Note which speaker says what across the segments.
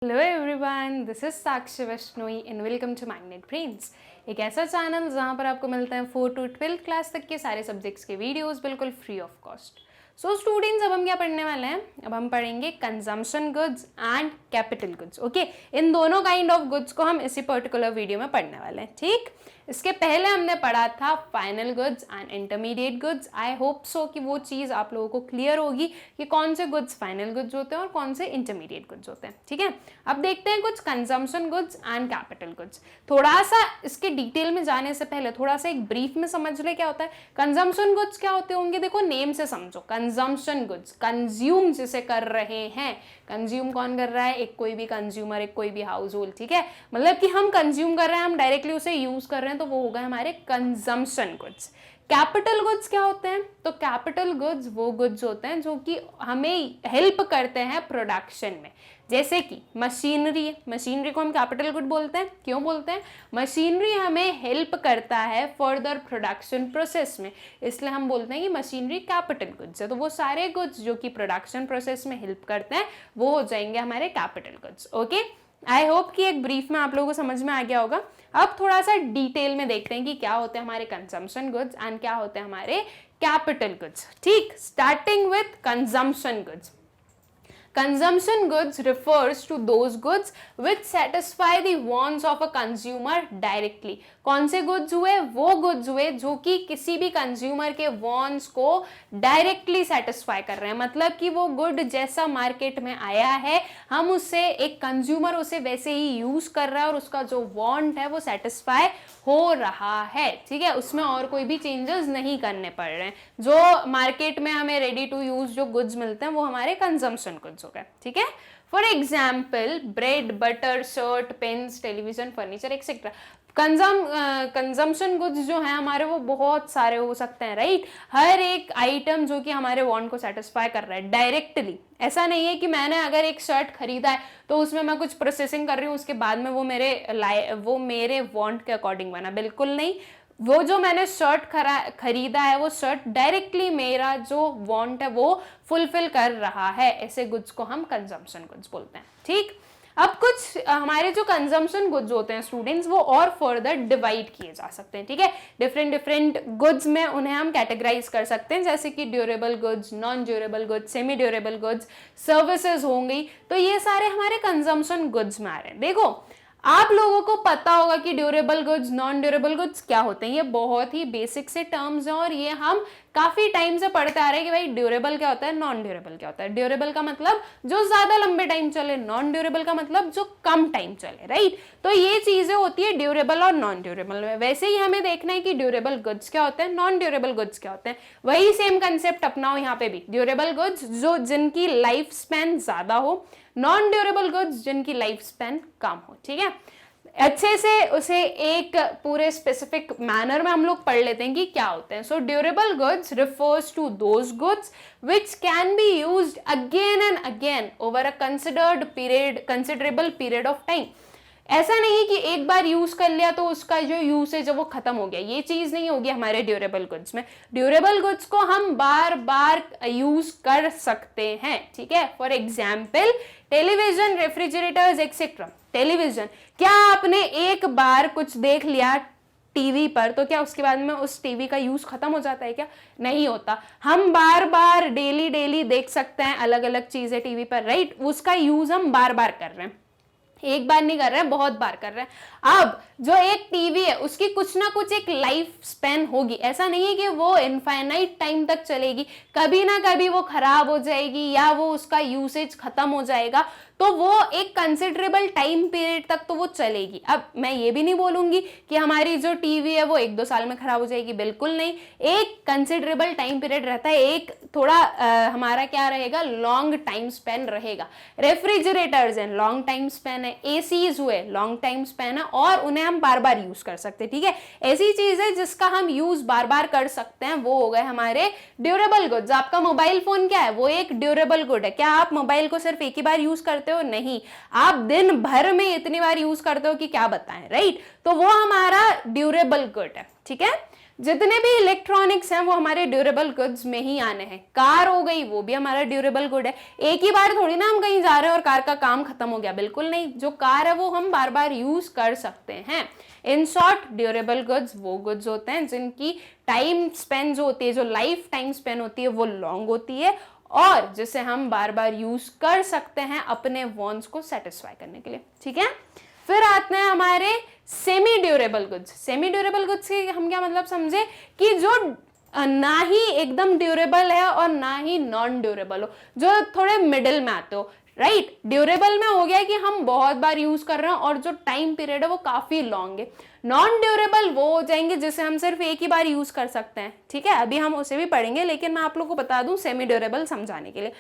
Speaker 1: Hello everyone, this is Sakshi Vaishnoi and welcome to magnet brains. एक ऐसा channel जहां पर आपको मिलते हैं 4 to 12 क्लास तक के सारे सब्जेक्ट्स के वीडियोस बिल्कुल free of cost. So students, अब हम क्या पढ़ने वाले हैं? अब हम पढ़ेंगे consumption goods and capital goods. Okay, इन दोनों काइंड ऑफ गुड्स को हम इसी पर्टिकुलर वीडियो में पढ़ने वाले हैं। ठीक, इसके पहले हमने पढ़ा था final goods and intermediate goods. I hope so कि वो चीज़ आप लोगों को क्लियर होगी कि कौन से गुड्स फाइनल गुड्स होते हैं और कौन से इंटरमीडिएट गुड्स होते हैं। ठीक है, अब देखते हैं कुछ consumption goods and capital goods. थोड़ा सा इसके डिटेल में जाने से पहले थोड़ा सा एक ब्रीफ में समझ ले क्या होता है। कंजम्पशन गुड्स क्या होते होंगे? देखो नेम से समझो। कंजम्पशन गुड्स, कंज्यूम जिसे कर रहे हैं। कंज्यूम कौन कर रहा है? एक कोई भी कंज्यूमर, एक कोई भी हाउस होल्ड। ठीक है, मतलब कि हम कंज्यूम कर रहे हैं, हम डायरेक्टली उसे यूज कर रहे हैं, तो वो होगा हमारे कंजम्पशन गुड्स। कैपिटल गुड्स क्या होते हैं? तो कैपिटल गुड्स वो गुड्स होते हैं जो कि हमें हेल्प करते हैं प्रोडक्शन में। जैसे कि मशीनरी, मशीनरी को हम कैपिटल गुड बोलते हैं। क्यों बोलते हैं? मशीनरी हमें हेल्प करता है फर्दर प्रोडक्शन प्रोसेस में, इसलिए हम बोलते हैं कि मशीनरी कैपिटल गुड्स है। तो वो सारे गुड्स जो कि प्रोडक्शन प्रोसेस में हेल्प करते हैं वो हो जाएंगे हमारे capital goods. Okay, I hope कि एक ब्रीफ में आप लोगों को समझ में आ गया होगा। अब थोड़ा सा डिटेल में देखते हैं कि क्या होते हैं हमारे कंजम्पशन गुड्स एंड क्या होते हैं हमारे कैपिटल गुड्स। ठीक, starting with consumption goods. Consumption goods refers to those goods which satisfy the wants of a consumer directly. कौन से goods हुए? वो goods हुए जो कि किसी भी कंज्यूमर के wants को डायरेक्टली सेटिस्फाई कर रहे हैं। मतलब कि वो गुड जैसा मार्केट में आया है, हम उससे, एक कंज्यूमर उसे वैसे ही यूज कर रहा है और उसका जो वांट है वो सेटिस्फाई हो रहा है। ठीक है, उसमें और कोई भी चेंजेस नहीं करने पड़ रहे हैं। जो मार्केट में हमें रेडी टू यूज जो गुड्स मिलते हैं वो हमारे कंजम्पशन गुड्स हो गए। ठीक है, for example bread, butter, shirt, pens, television, furniture etcetera. Consumption goods जो हैं हमारे वो बहुत सारे हो सकते हैं, राइट। हर एक आइटम जो कि हमारे वांट को सेटिस्फाई कर रहा है डायरेक्टली। ऐसा नहीं है कि मैंने अगर एक शर्ट खरीदा है तो उसमें मैं कुछ प्रोसेसिंग कर रही हूँ, उसके बाद में वो मेरे वांट के अकॉर्डिंग बना। बिल्कुल नहीं, वो जो मैंने शर्ट खरीदा है वो शर्ट डायरेक्टली मेरा जो वांट है वो फुलफिल कर रहा है। ऐसे गुड्स को हम कंजम्पशन गुड्स बोलते हैं। ठीक, अब कुछ हमारे जो कंजम्पशन गुड्स होते हैं स्टूडेंट्स, वो और फर्दर डिवाइड किए जा सकते हैं। ठीक है, डिफरेंट डिफरेंट गुड्स में उन्हें हम कैटेगराइज कर सकते हैं, जैसे कि durable goods, non durable goods, semi durable goods, services होंगी। तो ये सारे हमारे कंजम्पशन गुड्स में आ रहे हैं। देखो, आप लोगों को पता होगा कि durable goods, non durable goods क्या होते हैं। ये बहुत ही बेसिक से टर्म्स हैं और ये हम काफी टाइम से पढ़ते आ रहे हैं कि भाई ड्यूरेबल क्या होता है, नॉन ड्यूरेबल क्या होता है। ड्यूरेबल का मतलब जो ज्यादा लंबे टाइम चले, नॉन ड्यूरेबल का मतलब जो कम टाइम चले, राइट। तो ये चीजें होती है ड्यूरेबल और नॉन ड्यूरेबल में। वैसे ही हमें देखना है कि ड्यूरेबल गुड्स क्या होते हैं, नॉन ड्यूरेबल गुड्स क्या होते हैं। वही सेम कंसेप्ट अपनाओ यहाँ पे भी। ड्यूरेबल गुड्स जो जिनकी लाइफ स्पैन ज्यादा हो, नॉन ड्यूरेबल गुड्स जिनकी लाइफ स्पैन कम हो। ठीक है, अच्छे से उसे एक पूरे स्पेसिफिक मैनर में हम लोग पढ़ लेते हैं कि क्या होते हैं। So durable goods refers to those goods which can be used again and again over a considerable period of time. ऐसा नहीं है कि एक बार यूज कर लिया तो उसका जो यूसेज है वो खत्म हो गया, ये चीज नहीं होगी हमारे ड्यूरेबल गुड्स में। ड्यूरेबल गुड्स को हम बार बार यूज कर सकते हैं। ठीक है, for example television, refrigerators etcetera. Television, क्या आपने एक बार कुछ देख लिया टीवी पर तो क्या उसके बाद में उस टीवी का यूज खत्म हो जाता है? क्या नहीं होता। हम बार बार डेली देख सकते हैं अलग अलग चीजें टीवी पर, राइट। उसका यूज हम बार बार कर रहे हैं, एक बार नहीं कर रहे हैं, बहुत बार कर रहे हैं। अब जो एक टीवी है उसकी कुछ ना कुछ एक लाइफ स्पैन होगी। ऐसा नहीं है कि वो इनफाइनाइट टाइम तक चलेगी, कभी ना कभी वो खराब हो जाएगी या वो उसका यूसेज खत्म हो जाएगा। तो वो एक कंसिडरेबल टाइम पीरियड तक तो वो चलेगी। अब मैं ये भी नहीं बोलूंगी कि हमारी जो टीवी है वो 1-2 साल में खराब हो जाएगी, बिल्कुल नहीं। एक कंसिडरेबल टाइम पीरियड रहता है, एक थोड़ा हमारा क्या रहेगा, लॉन्ग टाइम स्पेन रहेगा। रेफ्रिजरेटर्स हैं, लॉन्ग टाइम स्पेन है। एसीज हुए, लॉन्ग टाइम स्पेन है और उन्हें हम बार बार यूज कर सकते हैं। ठीक है, ऐसी चीज है जिसका हम यूज बार बार कर सकते हैं, वो हो गए हमारे ड्यूरेबल गुड्स। आपका मोबाइल फोन क्या है? वो एक ड्यूरेबल गुड है। क्या आप मोबाइल को सिर्फ एक ही बार यूज करते हो? नहीं, आप दिन भर में इतनी बार यूज करते हो कि क्या बताएं, राइट। तो वो हमारा ड्यूरेबल गुड है। ठीक है, जितने भी इलेक्ट्रॉनिक्स हैं वो हमारे ड्यूरेबल गुड्स में ही आने हैं। कार हो गई, वो भी हमारा ड्यूरेबल गुड है। एक ही बार थोड़ी ना हम कहीं जा रहे हैं और कार का काम खत्म हो गया, बिल्कुल नहीं। जो कार है वो हम बार बार यूज कर सकते हैं। इन शॉर्ट, ड्यूरेबल गुड्स वो गुड्स होते हैं जिनकी टाइम स्पेन जो होती है, जो लाइफ टाइम स्पेन होती है वो लॉन्ग होती है और जिसे हम बार बार यूज कर सकते हैं अपने वॉन्ट्स को सेटिस्फाई करने के लिए। ठीक है, फिर आते हैं हमारे semi durable goods. Semi durable goods के हम क्या मतलब समझे कि जो ना ही एकदम ड्यूरेबल है और ना ही नॉन ड्यूरेबल हो, जो थोड़े मिडिल में आते हो। राइट, ड्यूरेबल में हो गया कि हम बहुत बार यूज कर रहे हैं और जो टाइम पीरियड है वो काफी लॉन्ग है। नॉन ड्यूरेबल वो हो जाएंगे जिसे हम सिर्फ एक ही बार यूज कर सकते हैं। ठीक है, अभी हम उसे भी पढ़ेंगे, लेकिन मैं आप लोग को बता दूं सेमी ड्यूरेबल समझाने के लिए।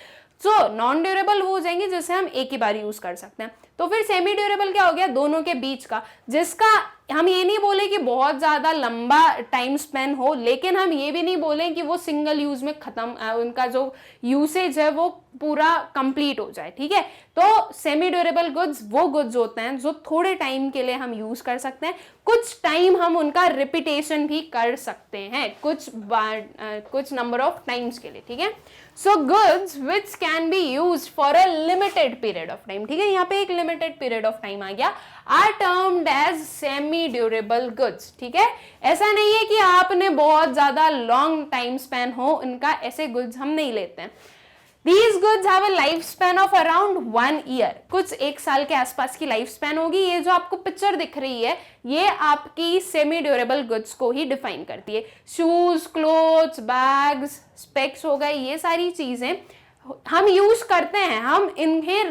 Speaker 1: सो नॉन ड्यूरेबल वो हो जाएंगे जिसे हम एक ही बार यूज कर सकते हैं। तो फिर सेमी ड्यूरेबल क्या हो गया, दोनों के बीच का, जिसका हम ये नहीं बोले कि बहुत ज्यादा लंबा टाइम स्पेन हो, लेकिन हम ये भी नहीं बोले कि वो सिंगल यूज में खत्म, उनका जो यूसेज है वो पूरा कंप्लीट हो जाए। ठीक है, तो सेमी ड्यूरेबल गुड्स वो गुड्स होते हैं जो थोड़े टाइम के लिए हम यूज कर सकते हैं, कुछ टाइम हम उनका रिपीटेशन भी कर सकते हैं, कुछ नंबर ऑफ टाइम्स के लिए। ठीक है, so goods which can be use for a limited period of time. ठीक है, यहाँ पे एक लिमिटेड पीरियड ऑफ टाइम आ गया, are termed as semi durable goods. ठीक है, ऐसा नहीं है कि आपने बहुत ज्यादा लॉन्ग टाइम स्पेन हो इनका, ऐसे गुड्स हम नहीं लेते हैं। These goods have a lifespan of around 1 year. कुछ एक साल के आसपास की लाइफ स्पैन होगी। ये जो आपको पिक्चर दिख रही है ये आपकी सेमी ड्यूरेबल गुड्स को ही डिफाइन करती है। शूज, क्लोथ्स, बैग्स, स्पेक्स हो गए, ये सारी चीजें हम यूज करते हैं, हम इन्हें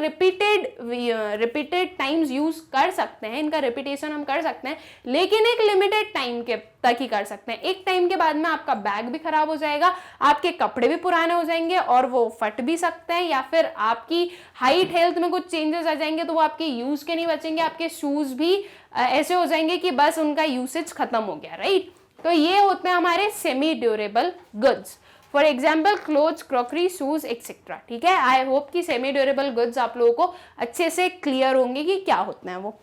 Speaker 1: रिपीटेड टाइम्स यूज कर सकते हैं, इनका रिपीटेशन हम कर सकते हैं, लेकिन एक लिमिटेड टाइम के तक ही कर सकते हैं। एक टाइम के बाद में आपका बैग भी खराब हो जाएगा, आपके कपड़े भी पुराने हो जाएंगे और वो फट भी सकते हैं, या फिर आपकी हाइट हेल्थ में कुछ चेंजेस आ जाएंगे तो वो आपके यूज के नहीं बचेंगे, आपके शूज भी ऐसे हो जाएंगे कि बस उनका यूसेज खत्म हो गया। राइट, तो ये होते हैं हमारे semi durable goods. For example clothes, crockery, shoes etcetera. ठीक है, आई होप कि सेमी ड्यूरेबल गुड्स आप लोगों को अच्छे से क्लियर होंगे कि क्या होते हैं वो।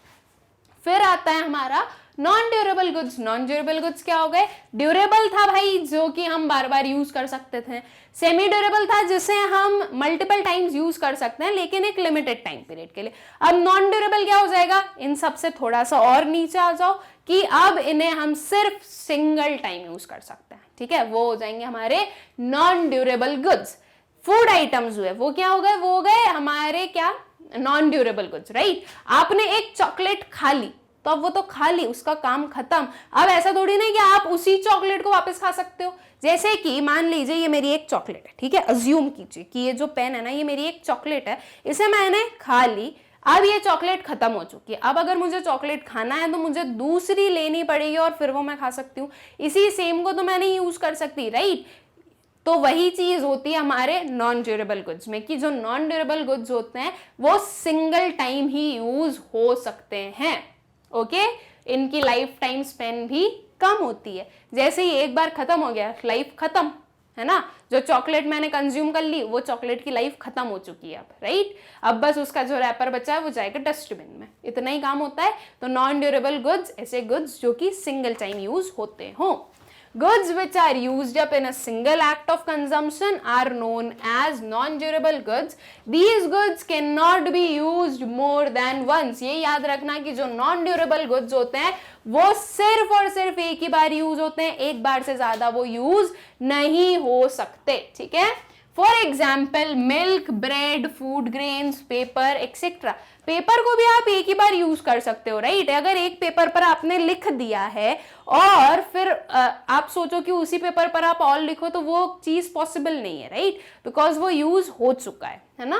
Speaker 1: फिर आता है हमारा non durable goods. Non durable goods क्या हो गए, ड्यूरेबल था भाई जो कि हम बार बार यूज कर सकते थे, सेमी ड्यूरेबल था जिसे हम मल्टीपल टाइम्स यूज कर सकते हैं लेकिन एक लिमिटेड टाइम पीरियड के लिए। अब नॉन ड्यूरेबल क्या हो जाएगा, इन सब से थोड़ा सा और नीचे आ जाओ कि अब इन्हें हम सिर्फ सिंगल टाइम यूज कर सकते हैं। ठीक है, वो हो जाएंगे हमारे non durable goods. Food items हुए वो क्या हो गए, वो हो गए हमारे क्या, नॉन ड्यूरेबल गुड्स। राइट, आपने एक चॉकलेट खा ली तो अब वो तो खा ली, उसका काम खत्म। अब ऐसा थोड़ी नहीं कि आप उसी चॉकलेट को वापस खा सकते हो। जैसे कि मान लीजिए ये मेरी एक चॉकलेट है, ठीक है, अज्यूम कीजिए कि ये जो पेन है ना ये मेरी एक चॉकलेट है, इसे मैंने खा ली, अब ये चॉकलेट खत्म हो चुकी है। अब अगर मुझे चॉकलेट खाना है तो मुझे दूसरी लेनी पड़ेगी और फिर वो मैं खा सकती हूँ। इसी सेम को तो मैं नहीं यूज कर सकती। राइट, तो वही चीज होती है हमारे नॉन ड्यूरेबल गुड्स में कि जो नॉन ड्यूरेबल गुड्स होते हैं वो सिंगल टाइम ही यूज हो सकते हैं। ओके, इनकी लाइफ टाइम स्पेन भी कम होती है। जैसे ही एक बार खत्म हो गया, लाइफ खत्म है ना। जो चॉकलेट मैंने कंज्यूम कर ली वो चॉकलेट की लाइफ खत्म हो चुकी है अब। राइट, अब बस उसका जो रैपर बचा है वो जाएगा डस्टबिन में, इतना ही काम होता है। तो नॉन ड्यूरेबल गुड्स ऐसे गुड्स जो कि सिंगल टाइम यूज होते हो। Goods which are used up in a single act of consumption are known as non-durable goods. These goods cannot be used more than once. ये याद रखना कि जो non-durable goods होते हैं वो सिर्फ और सिर्फ एक ही बार यूज होते हैं, एक बार से ज्यादा वो यूज नहीं हो सकते। ठीक है, for example milk, bread, food grains, paper etcetera. Paper को भी आप एक ही बार यूज कर सकते हो। राइट, अगर एक पेपर पर आपने लिख दिया है और फिर आप सोचो कि उसी पेपर पर आप और लिखो तो वो चीज पॉसिबल नहीं है। राइट, बिकॉज वो यूज हो चुका है ना।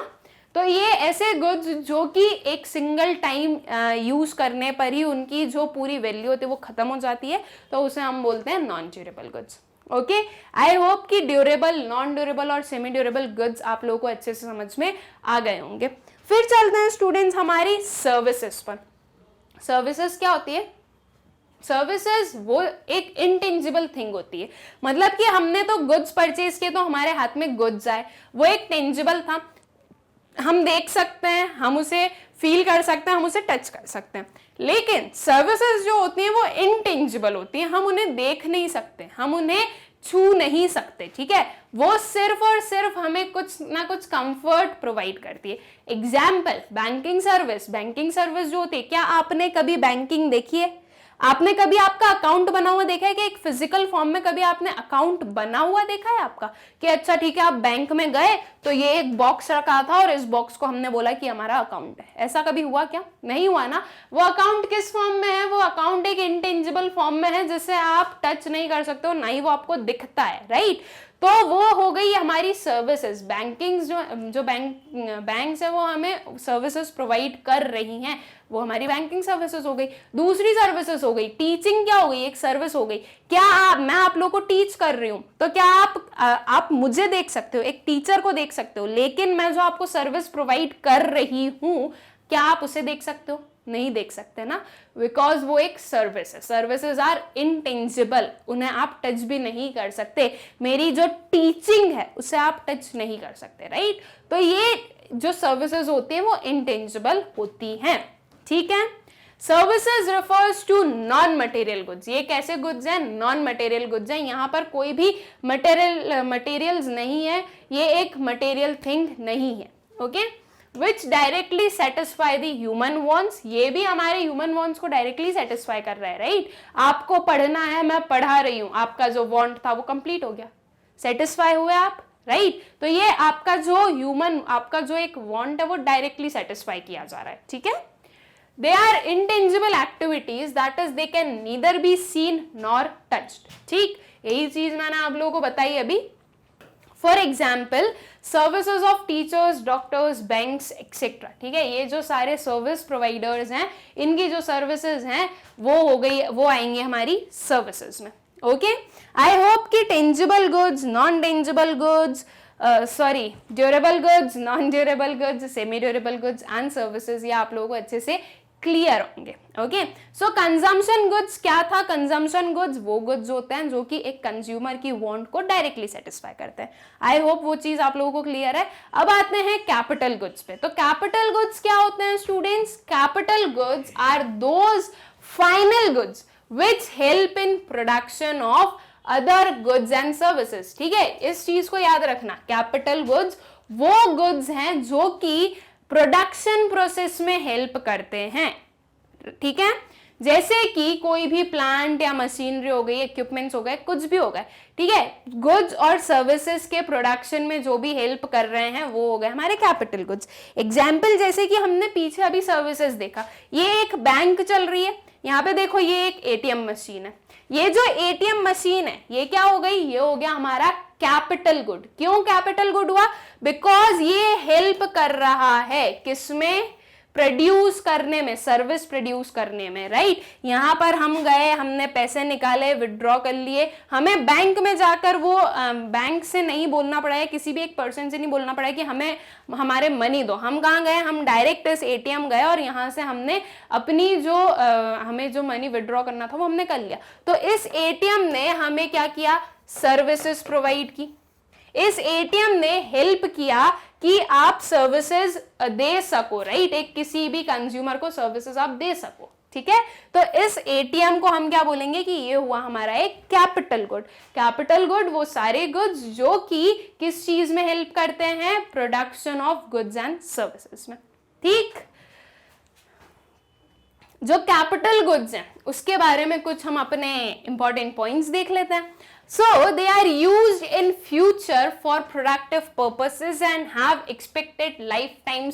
Speaker 1: तो ये ऐसे गुड्स जो कि एक सिंगल टाइम यूज करने पर ही उनकी जो पूरी वैल्यू होती है वो खत्म हो जाती है, तो उसे हम बोलते हैं non durable goods. Okay, I hope कि ड्यूरेबल, नॉन ड्यूरेबल और सेमी ड्यूरेबल गुड्स आप लोगों को अच्छे से समझ में आ गए होंगे। फिर चलते हैं स्टूडेंट्स हमारी सर्विसेज पर। सर्विसेज क्या होती है, सर्विसेज वो एक इंटेंजिबल थिंग होती है। मतलब कि हमने तो गुड्स परचेज किए तो हमारे हाथ में गुड्स आए, वो एक टेंजिबल था, हम देख सकते हैं, हम उसे फील कर सकते हैं, हम उसे टच कर सकते हैं। लेकिन सर्विसेज जो होती हैं वो इनटेंजिबल होती हैं, हम उन्हें देख नहीं सकते, हम उन्हें छू नहीं सकते, ठीक है। वो सिर्फ और सिर्फ हमें कुछ ना कुछ कंफर्ट प्रोवाइड करती है। एग्जाम्पल, बैंकिंग सर्विस जो होती है, क्या आपने कभी बैंकिंग देखी है? आपने कभी आपका अकाउंट बना हुआ देखा है कि एक फिजिकल फॉर्म में कभी आपने अकाउंट बना हुआ देखा है आपका, कि अच्छा ठीक है आप बैंक में गए तो ये एक बॉक्स रखा था और इस बॉक्स को हमने बोला कि हमारा अकाउंट है, ऐसा कभी हुआ क्या? नहीं हुआ ना। वो अकाउंट किस फॉर्म में है? वो अकाउंट एक इंटेंजिबल फॉर्म में है जिसे आप टच नहीं कर सकते हो, ना ही वो आपको दिखता है, राइट। तो वो हो गई हमारी सर्विसेज। बैंकिंग जो बैंक्स है वो हमें सर्विसेज प्रोवाइड कर रही हैं, वो हमारी बैंकिंग सर्विसेज हो गई। दूसरी सर्विसेज हो गई टीचिंग, क्या हो गई? एक सर्विस हो गई। क्या मैं आप लोगों को टीच कर रही हूं तो क्या आप मुझे देख सकते हो, एक टीचर को देख सकते हो, लेकिन मैं जो आपको सर्विस प्रोवाइड कर रही हूं क्या आप उसे देख सकते हो? नहीं देख सकते ना, बिकॉज वो एक सर्विस है। सर्विसेज आर इनटेंजिबल, उन्हें आप टच भी नहीं कर सकते। मेरी जो टीचिंग है उसे आप टच नहीं कर सकते, राइट। तो ये जो सर्विसेज होती हैं वो इनटेंजिबल होती हैं, ठीक है। Services refers to non material goods. ये कैसे गुड्स हैं? नॉन मटेरियल गुड्स हैं। यहाँ पर कोई भी मटेरियल्स नहीं है, ये एक मटेरियल थिंग नहीं है, okay. Which directly satisfy the human wants, ये भी हमारे human wants को directly satisfy कर रहा है, right? आपको पढ़ना है, मैं पढ़ा रही हूँ, आपका जो want था वो complete हो गया, satisfy हुए आप, right? तो ये आपका जो एक want है वो directly satisfy किया जा रहा है, ठीक है। They are intangible activities, that is they can neither be seen nor touched, ठीक। यही चीज मैंने आप लोगों को बताई अभी। For example, services of teachers, doctors, banks etcetera, ठीक है। ये जो सारे सर्विस प्रोवाइडर्स हैं, इनकी जो सर्विसेज हैं वो आएंगे हमारी सर्विसेज में, ओके। आई होप कि tangible goods, non tangible goods, durable goods, non durable goods, semi durable goods and services, ये आप लोगों को अच्छे से क्लियर होंगे, ओके। सो कंजम्पशन गुड्स क्या था? कंजम्पशन गुड्स वो गुड्स होते हैं जो कि एक कंज्यूमर की वांट को डायरेक्टली सेटिस्फाई करते हैं। आई होप वो चीज आप लोगों को क्लियर है। अब आते हैं कैपिटल गुड्स पे। तो कैपिटल गुड्स क्या होते हैं students? Capital goods are those final goods which help in production of other goods and services, ठीक है। इस चीज को याद रखना, कैपिटल गुड्स वो गुड्स हैं जो कि प्रोडक्शन प्रोसेस में हेल्प करते हैं, ठीक है। जैसे कि कोई भी प्लांट या मशीनरी हो गई, इक्विपमेंट्स हो गए, कुछ भी हो गए, ठीक है। गुड्स और सर्विसेज के प्रोडक्शन में जो भी हेल्प कर रहे हैं वो हो गए हमारे कैपिटल गुड्स। एग्जाम्पल जैसे कि हमने पीछे अभी सर्विसेज देखा, ये एक बैंक चल रही है, यहाँ पे देखो ये एक एटीएम मशीन है। ये जो एटीएम मशीन है ये क्या हो गई? ये हो गया हमारा कैपिटल गुड। क्यों कैपिटल गुड हुआ? बिकॉज ये हेल्प कर रहा है किसमें? प्रोड्यूस करने में, सर्विस प्रोड्यूस करने में, राइट। यहां पर हम गए, हमने पैसे निकाले, विड्रॉ कर लिए, हमें बैंक में जाकर वो बैंक से नहीं बोलना पड़ा है, किसी भी एक पर्सन से नहीं बोलना पड़ा है कि हमें हमारे मनी दो। हम कहाँ गए? हम डायरेक्ट इस एटीएम गए और यहां से हमने अपनी हमें जो मनी विड्रॉ करना था वो हमने कर लिया। तो इस एटीएम ने हमें क्या किया? सर्विसेज प्रोवाइड की। इस एटीएम ने हेल्प किया कि आप सर्विसेज दे सको, राइट। एक किसी भी कंज्यूमर को सर्विसेज आप दे सको, ठीक है। तो इस एटीएम को हम क्या बोलेंगे कि ये हुआ हमारा एक कैपिटल गुड। कैपिटल गुड वो सारे गुड्स जो कि किस चीज में हेल्प करते हैं? Production of goods and services में, ठीक। जो कैपिटल गुड्स हैं उसके बारे में कुछ हम अपने इंपॉर्टेंट पॉइंट्स देख लेते हैं। So they are used in future for productive purposes and have expected lifetime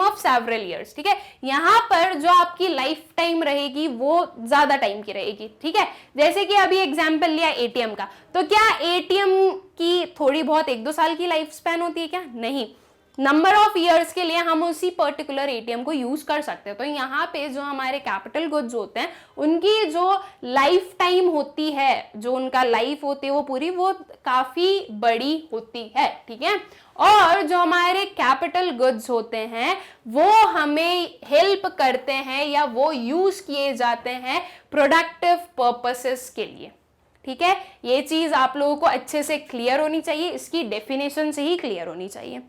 Speaker 1: of several years, ठीक है। यहाँ पर जो आपकी लाइफ टाइम रहेगी वो ज्यादा टाइम की रहेगी, ठीक है। जैसे कि अभी एग्जांपल लिया एटीएम का, तो क्या एटीएम की थोड़ी बहुत 1-2 साल की लाइफ स्पैन होती है क्या? नहीं, नंबर ऑफ ईयर्स के लिए हम उसी पर्टिकुलर एटीएम को यूज कर सकते हैं। तो यहाँ पे जो हमारे कैपिटल गुड्स होते हैं उनकी जो लाइफ टाइम होती है, जो उनका लाइफ होती है वो पूरी वो काफी बड़ी होती है, ठीक है। और जो हमारे कैपिटल गुड्स होते हैं वो हमें हेल्प करते हैं या वो यूज किए जाते हैं प्रोडक्टिव पर्पसेस के लिए, ठीक है। ये चीज आप लोगों को अच्छे से क्लियर होनी चाहिए, इसकी डेफिनेशन से ही क्लियर होनी चाहिए।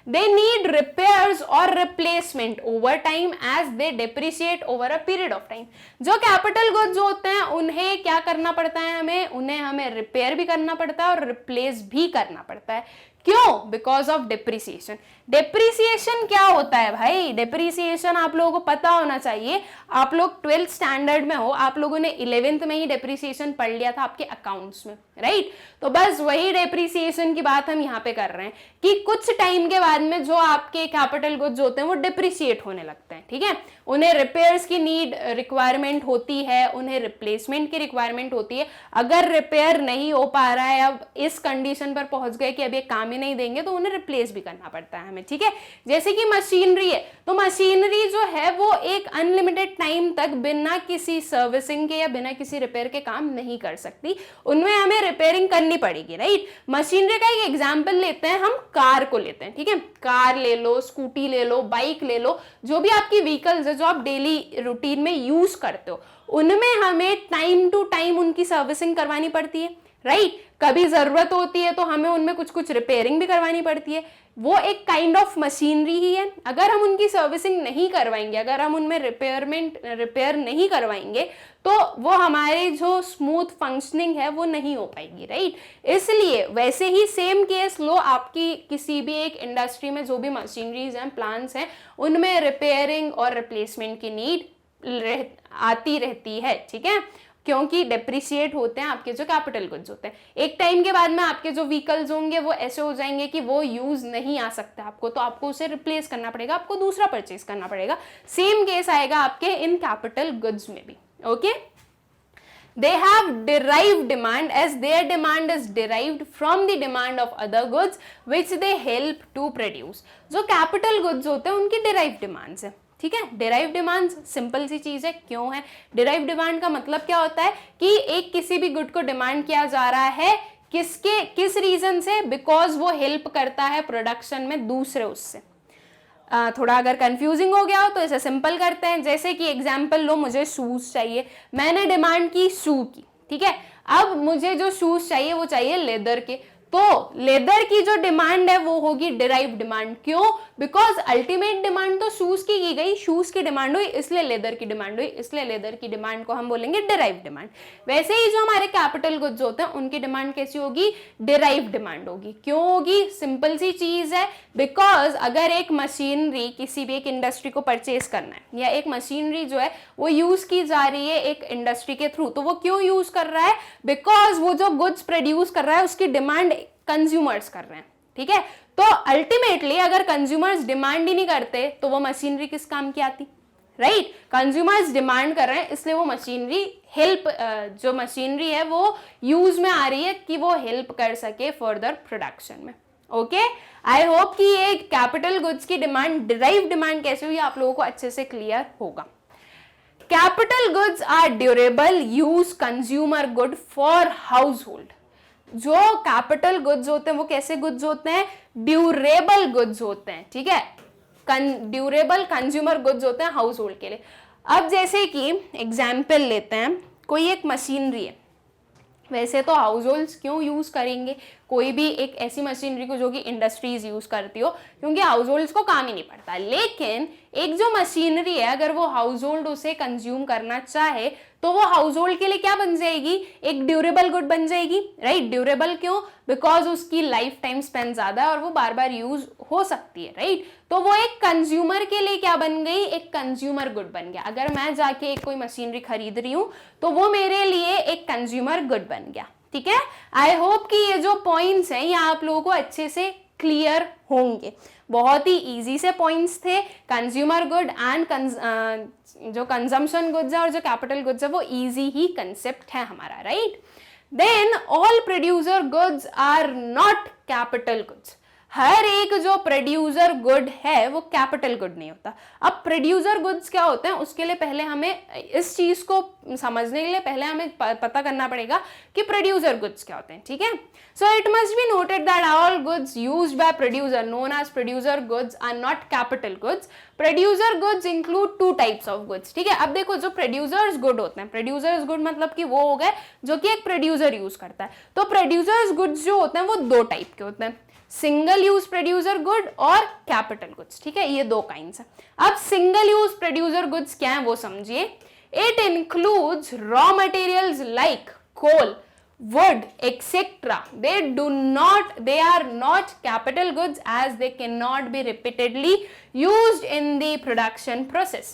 Speaker 1: दे नीड रिपेयर्स और replacement over time as they depreciate over a period of time. जो कैपिटल गुड्स होते हैं उन्हें क्या करना पड़ता है, उन्हें हमें रिपेयर भी करना पड़ता है और रिप्लेस भी करना पड़ता है। क्यों? Because of depreciation. डेप्रिसिएशन क्या होता है भाई? डेप्रिसिएशन आप लोगों को पता होना चाहिए। आप लोग 12th स्टैंडर्ड में हो, आप लोगों ने 11th में ही डेप्रिसिएशन पढ़ लिया था आपके अकाउंट्स में, राइट? तो बस वही डेप्रिसिएशन की बात हम यहाँ पे कर रहे हैं कि कुछ टाइम के बाद में जो आपके कैपिटल गुड्स होते हैं वो डेप्रिसिएट होने लगते हैं, ठीक है? उन्हें रिपेयर्स की नीड रिक्वायरमेंट होती है, उन्हें रिप्लेसमेंट की रिक्वायरमेंट होती है। अगर रिपेयर नहीं हो पा रहा है, अब इस कंडीशन पर पहुंच गए कि अब ये काम ही नहीं देंगे, तो उन्हें रिप्लेस भी करना पड़ता है हमें, ठीक है? जैसे कि मशीनरी है, तो मशीनरी जो है वो एक अनलिमिटेड टाइम तक बिना किसी सर्विसिंग के या बिना किसी रिपेयर के काम नहीं कर सकती, उनमें हमें रिपेयरिंग करनी पड़ेगी, राइट? मशीनरी का एक एग्जांपल लेते हैं, हम कार को लेते हैं, ठीक है? कार ले लो, स्कूटी ले लो, बाइक ले लो, जो भी आपकी व्हीकल्स है जो आप डेली रूटीन में यूज करते हो, उनमें हमें टाइम टू टाइम उनकी सर्विसिंग करवानी पड़ती है, राइट? कभी जरूरत होती है तो हमें उनमें कुछ कुछ रिपेयरिंग भी करवानी पड़ती है। वो एक काइंड ऑफ मशीनरी ही है। अगर हम उनकी सर्विसिंग नहीं करवाएंगे, अगर हम उनमें रिपेयर नहीं करवाएंगे, तो वो हमारे जो स्मूथ फंक्शनिंग है वो नहीं हो पाएगी, राइट? इसलिए वैसे ही सेम केस लो, आपकी किसी भी एक इंडस्ट्री में जो भी मशीनरीज हैं, प्लांट्स हैं, उनमें रिपेयरिंग और रिप्लेसमेंट की नीड आती रहती है, ठीक है? क्योंकि डेप्रिशिएट होते हैं आपके जो कैपिटल गुड्स होते हैं। एक टाइम के बाद में आपके जो व्हीकल्स होंगे वो ऐसे हो जाएंगे कि वो यूज नहीं आ सकता आपको, तो आपको उसे रिप्लेस करना पड़ेगा, आपको दूसरा परचेज करना पड़ेगा। सेम केस आएगा आपके इन कैपिटल गुड्स में भी, okay? They have derived demand as their demand is derived from the demand of other goods which they help to produce. जो कैपिटल गुड्स होते हैं उनकी डिराइव डिमांड्स है, ठीक है? डिराइव डिमांड्स सिंपल सी चीज है। क्यों है? डिराइव डिमांड का मतलब क्या होता है कि एक किसी भी गुड को डिमांड किया जा रहा है, किस रीजन से? बिकॉज वो हेल्प करता है प्रोडक्शन में दूसरे उससे। थोड़ा अगर कंफ्यूजिंग हो गया हो तो इसे सिंपल करते हैं। जैसे कि एग्जांपल लो, मुझे शूज चाहिए, मैंने डिमांड की शू की, ठीक है? अब मुझे जो शूज चाहिए वो चाहिए लेदर के, तो लेदर की जो डिमांड है वो होगी डिराइव डिमांड। क्यों? बिकॉज अल्टीमेट डिमांड तो शूज की गई, शूज की डिमांड हुई इसलिए लेदर की डिमांड हुई, इसलिए लेदर की डिमांड को हम बोलेंगे डिराइव डिमांड। वैसे ही जो हमारे कैपिटल गुड्स होते हैं उनकी डिमांड कैसी होगी? डिराइव डिमांड होगी। क्यों होगी? सिंपल सी चीज है, बिकॉज अगर एक मशीनरी किसी भी एक इंडस्ट्री को परचेज करना है या एक मशीनरी जो है वो यूज की जा रही है एक इंडस्ट्री के थ्रू, तो वो क्यों यूज कर रहा है? बिकॉज वो जो गुड्स प्रोड्यूस कर रहा है उसकी डिमांड कंज्यूमर्स कर रहे हैं, ठीक है? तो अल्टीमेटली अगर कंज्यूमर्स डिमांड ही नहीं करते तो वो मशीनरी किस काम की आती, राइट? कंज्यूमर्स डिमांड कर रहे हैं इसलिए वो मशीनरी जो मशीनरी है वो यूज में आ रही है कि वो हेल्प कर सके फर्दर प्रोडक्शन में, ओके? आई होप कि ये कैपिटल गुड्स की डिमांड, डिराइव डिमांड कैसे हुई आप लोगों को अच्छे से क्लियर होगा। Capital goods are durable dues consumer good for household. जो कैपिटल गुड्स होते हैं वो कैसे गुड्स होते हैं? ड्यूरेबल गुड्स होते हैं, ठीक है? ड्यूरेबल कंज्यूमर गुड्स होते हैं हाउस होल्ड के लिए। अब जैसे कि एग्जाम्पल लेते हैं, कोई एक मशीनरी है, वैसे तो हाउस होल्ड्स क्यों यूज करेंगे कोई भी एक ऐसी मशीनरी को जो कि इंडस्ट्रीज यूज करती हो, क्योंकि हाउस होल्ड्स को काम ही नहीं पड़ता। लेकिन एक जो मशीनरी है अगर वो हाउस होल्ड उसे कंज्यूम करना चाहे तो वो हाउस होल्ड के लिए क्या बन जाएगी? एक ड्यूरेबल गुड बन जाएगी, राइट? ड्यूरेबल क्यों? बिकॉज उसकी लाइफ टाइम स्पेन ज्यादा है और वो बार बार यूज हो सकती है, राइट? तो वो एक कंज्यूमर के लिए क्या बन गई? एक कंज्यूमर गुड बन गया। अगर मैं जाके एक कोई मशीनरी खरीद रही हूं तो वो मेरे लिए एक कंज्यूमर गुड बन गया, ठीक है? आई होप कि ये जो पॉइंट्स हैं ये आप लोगों को अच्छे से क्लियर होंगे। बहुत ही इजी से पॉइंट्स थे। कंज्यूमर गुड एंड जो कंजम्पशन गुड्स है और जो कैपिटल गुड्स है वो इजी ही कंसेप्ट है हमारा, right? Then all producer goods are not capital goods. हर एक जो प्रोड्यूसर गुड है वो कैपिटल गुड नहीं होता। अब प्रोड्यूसर गुड्स क्या होते हैं उसके लिए पहले हमें इस चीज को समझने के लिए पहले हमें पता करना पड़ेगा कि प्रोड्यूसर गुड्स क्या होते हैं, ठीक है? So it must be noted that all goods used by producer known as producer goods are not capital goods. Producer goods include two types of goods, ठीक है? अब देखो जो प्रोड्यूसर्स गुड होते हैं, प्रोड्यूसर्स गुड मतलब कि वो हो गए जो कि एक प्रोड्यूसर यूज करता है। तो प्रोड्यूसर्स गुड्स जो होते हैं वो दो टाइप के होते हैं। सिंगल यूज प्रोड्यूसर गुड और कैपिटल गुड्स, ठीक है, ये दो काइंड्स है। अब सिंगल यूज प्रोड्यूसर गुड्स क्या है वो समझिए। It includes raw materials like coal, wood, etc. They are not capital goods as they cannot be repeatedly used in the production process.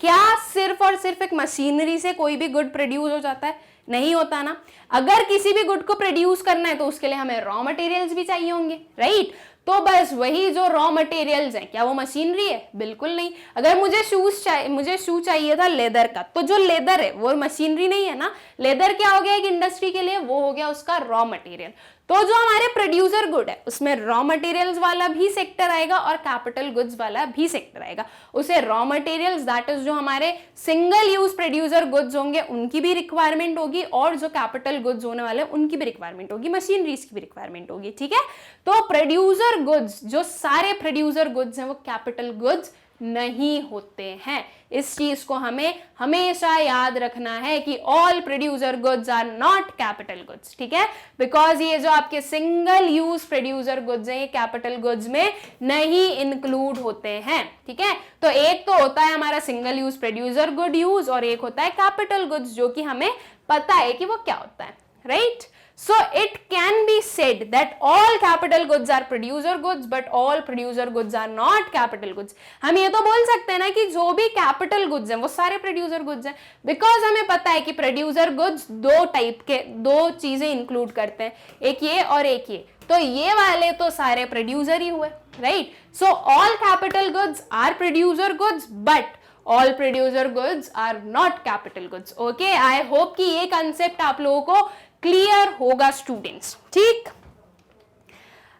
Speaker 1: क्या सिर्फ और सिर्फ एक मशीनरी से कोई भी गुड प्रोड्यूस हो जाता है? नहीं होता ना। अगर किसी भी गुड को प्रोड्यूस करना है तो उसके लिए हमें रॉ मटेरियल्स भी चाहिए होंगे, राइट? तो बस वही जो रॉ मटेरियल्स हैं, क्या वो मशीनरी है? बिल्कुल नहीं। अगर मुझे शू चाहिए था लेदर का, तो जो लेदर है वो मशीनरी नहीं है ना। लेदर क्या हो गया एक इंडस्ट्री के लिए? वो हो गया उसका रॉ मटेरियल। तो जो हमारे प्रोड्यूसर गुड है उसमें रॉ मटेरियल्स वाला भी सेक्टर आएगा और कैपिटल गुड्स वाला भी सेक्टर आएगा। उसे रॉ मटेरियल्स दैट इज जो हमारे सिंगल यूज प्रोड्यूसर गुड्स होंगे उनकी भी रिक्वायरमेंट होगी, और जो कैपिटल गुड्स होने वाले उनकी भी रिक्वायरमेंट होगी, मशीनरीज की भी रिक्वायरमेंट होगी, ठीक है। तो प्रोड्यूसर गुड्स, जो सारे प्रोड्यूसर गुड्स हैं वो कैपिटल गुड्स नहीं होते हैं। इस चीज को हमें हमेशा याद रखना है कि all producer goods are not capital goods, ठीक है, बिकॉज ये जो आपके सिंगल यूज प्रोड्यूसर गुड्स हैं ये कैपिटल गुड्स में नहीं इंक्लूड होते हैं, ठीक है। तो एक तो होता है हमारा single use producer good use और एक होता है कैपिटल गुड्स, जो कि हमें पता है कि वो क्या होता है, right. So it can be said that all capital goods are producer goods but all producer goods are not capital goods. हम ये तो बोल सकते हैं ना कि जो भी capital goods हैं वो सारे producer goods हैं, because हमें पता है कि producer goods दो टाइप के, दो चीजें इंक्लूड करते हैं, एक ये और एक ये। तो ये वाले तो सारे प्रोड्यूसर ही हुए, right. So all capital goods are producer goods but all producer goods are not capital goods. Okay, I hope कि ये कंसेप्ट आप लोगों को क्लियर होगा स्टूडेंट्स, ठीक।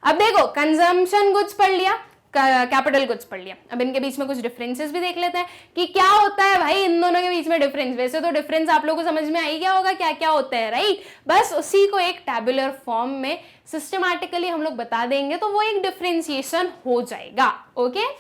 Speaker 1: अब देखो कंजम्पशन गुड्स पढ़ लिया, कैपिटल गुड्स पढ़ लिया, अब इनके बीच में कुछ डिफरेंसेस भी देख लेते हैं कि क्या होता है भाई इन दोनों के बीच में डिफरेंस। वैसे तो डिफरेंस आप लोगों को समझ में आई गया होगा क्या क्या होता है, राइट। बस उसी को एक टैबुलर फॉर्म में सिस्टमैटिकली हम लोग बता देंगे तो वो एक डिफरेंशिएशन हो जाएगा। ओके,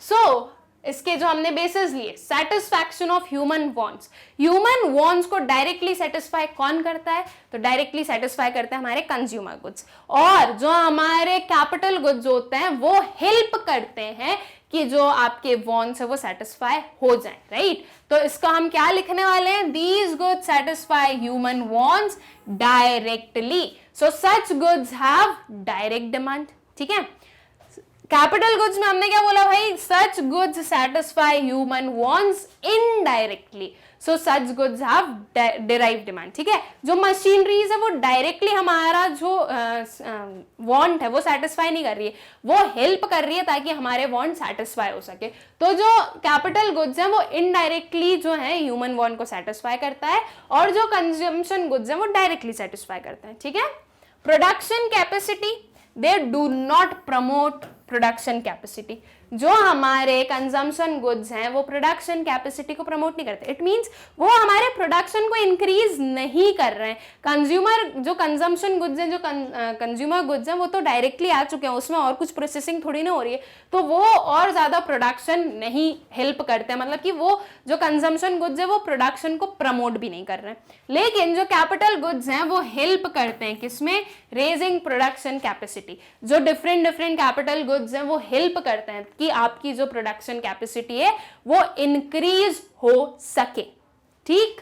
Speaker 1: सो इसके जो हमने बेसिस लिए, satisfaction of human wants. Human wants को डायरेक्टली सेटिस्फाई कौन करता है? तो डायरेक्टली सेटिस्फाई करते हैं हमारे कंज्यूमर गुड्स, और जो हमारे कैपिटल गुड्स होते हैं वो हेल्प करते हैं कि जो आपके वांट्स है वो सेटिस्फाई हो जाए, राइट। तो इसको हम क्या लिखने वाले हैं? These goods satisfy human wants directly, so such goods have direct demand, ठीक है। कैपिटल गुड्स में हमने क्या बोला भाई? Such goods satisfy human wants indirectly, so such goods have derived demand, ठीक है। जो मशीनरीज है वो डायरेक्टली हमारा जो वांट है वो सेटिस्फाई नहीं कर रही है, वो हेल्प कर रही है ताकि हमारे वांट सेटिस्फाई हो सके। तो जो कैपिटल गुड्स हैं वो इनडायरेक्टली जो है ह्यूमन वांट को सेटिस्फाई करता है, और जो कंजम्पशन गुड्स हैं वो डायरेक्टली सेटिस्फाई करते हैं, ठीक है। Production capacity, they do not promote production capacity. जो हमारे कंजम्पशन गुड्स हैं वो प्रोडक्शन कैपेसिटी को प्रमोट नहीं करते। इट मींस वो हमारे प्रोडक्शन को इंक्रीज नहीं कर रहे हैं। कंज्यूमर जो कंजम्पशन गुड्स हैं, जो कंज्यूमर गुड्स हैं वो तो डायरेक्टली आ चुके हैं, उसमें और कुछ प्रोसेसिंग थोड़ी ना हो रही है, तो वो और ज्यादा प्रोडक्शन नहीं हेल्प करते हैं, मतलब कि वो जो कंजम्पशन गुड्स है वो प्रोडक्शन को प्रमोट भी नहीं कर रहे हैं। लेकिन जो कैपिटल गुड्स हैं वो हेल्प करते हैं किसमें? Raising production capacity. जो डिफरेंट कैपिटल गुड्स हैं वो हेल्प करते हैं कि आपकी जो प्रोडक्शन कैपेसिटी है वो इंक्रीज हो सके, ठीक।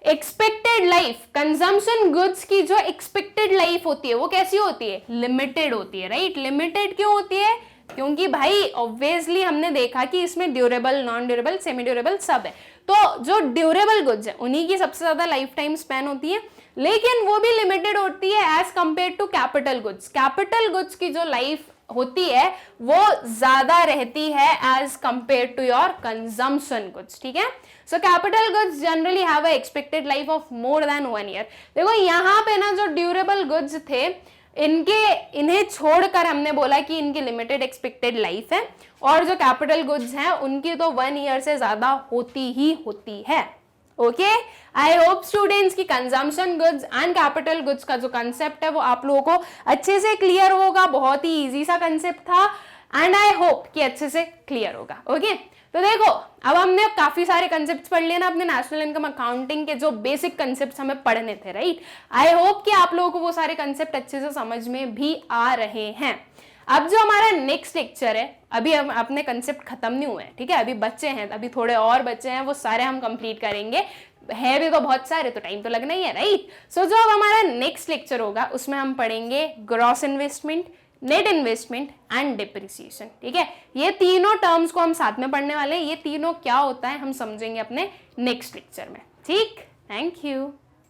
Speaker 1: एक्सपेक्टेड लाइफ, कंजम्पशन गुड्स की जो एक्सपेक्टेड लाइफ होती है वो कैसी होती है? लिमिटेड होती है, राइट। लिमिटेड क्यों होती है? क्योंकि भाई ऑब्वियसली हमने देखा कि इसमें durable, non durable, semi durable सब है। तो जो ड्यूरेबल गुड्स है उन्हीं की सबसे ज्यादा लाइफ टाइम स्पैन होती है, लेकिन वो भी लिमिटेड होती है as compare to capital goods. Capital goods की जो लाइफ होती है वो ज्यादा रहती है as compare to your consumption goods, ठीक है। So capital goods generally have a expected life of more than 1 year. देखो यहाँ पे ना जो ड्यूरेबल गुड्स थे इन्हें छोड़कर हमने बोला कि इनकी लिमिटेड एक्सपेक्टेड लाइफ है, और जो कैपिटल गुड्स हैं उनकी तो 1 ईयर से ज्यादा होती ही होती है। ओके, आई होप स्टूडेंट्स की consumption goods and capital goods का जो कंसेप्ट है वो आप लोगों को अच्छे से क्लियर होगा। बहुत ही इजी सा कंसेप्ट था एंड आई होप कि अच्छे से क्लियर होगा। ओके तो देखो अब हमने काफी सारे कंसेप्ट पढ़ लिए ना अपने नेशनल इनकम अकाउंटिंग के, जो बेसिक कंसेप्ट हमें पढ़ने थे, राइट। आई होप कि आप लोगों को वो सारे कंसेप्ट अच्छे से समझ में भी आ रहे हैं। अब जो हमारा नेक्स्ट लेक्चर है, अभी हम अपने कंसेप्ट खत्म नहीं हुए हैं, ठीक है, अभी बच्चे हैं, अभी थोड़े और बच्चे हैं, वो सारे हम कंप्लीट करेंगे, है भी तो बहुत सारे, तो टाइम तो लगना ही है, राइट। सो जो अब हमारा नेक्स्ट लेक्चर होगा उसमें हम पढ़ेंगे gross investment, net investment and depreciation, ठीक है। ये तीनों टर्म्स को हम साथ में पढ़ने वाले हैं, ये तीनों क्या होता है हम समझेंगे अपने नेक्स्ट लेक्चर में, ठीक। Thank you.